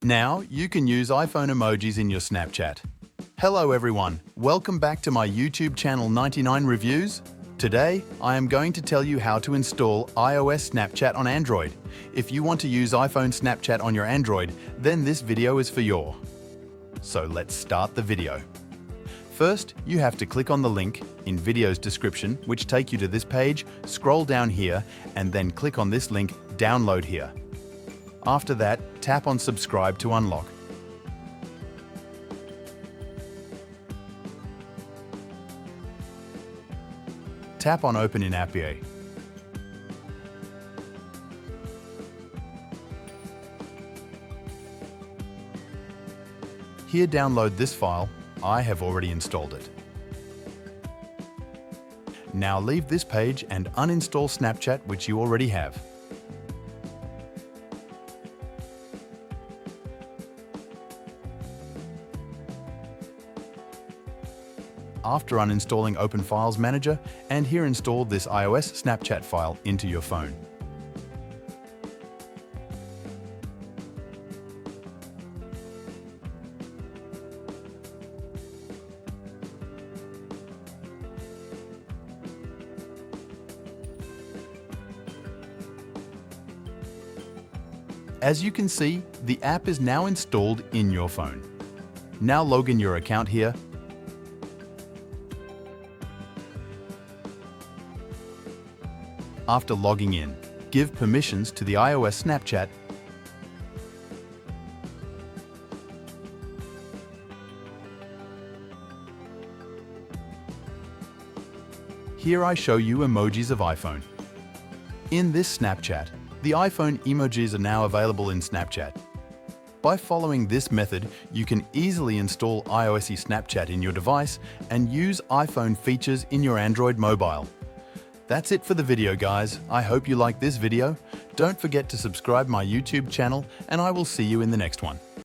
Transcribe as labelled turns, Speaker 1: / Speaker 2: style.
Speaker 1: Now you can use iPhone emojis in your Snapchat. Hello everyone, welcome back to my YouTube channel 99 Reviews. Today, I am going to tell you how to install iOS Snapchat on Android. If you want to use iPhone Snapchat on your Android, then this video is for you. So let's start the video. First, you have to click on the link in video's description, which take you to this page, scroll down here, and then click on this link, download here. After that, tap on subscribe to unlock. Tap on open in Appia. Here download this file. I have already installed it. Now leave this page and uninstall Snapchat, which you already have. After uninstalling Open Files Manager, and here install this iOS Snapchat file into your phone. As you can see, the app is now installed in your phone. Now log in your account here. After logging in, give permissions to the iOS Snapchat. Here I show you emojis of iPhone. In this Snapchat, the iPhone emojis are now available in Snapchat. By following this method, you can easily install iOS Snapchat in your device and use iPhone features in your Android mobile. That's it for the video, guys. I hope you liked this video. Don't forget to subscribe my YouTube channel, and I will see you in the next one.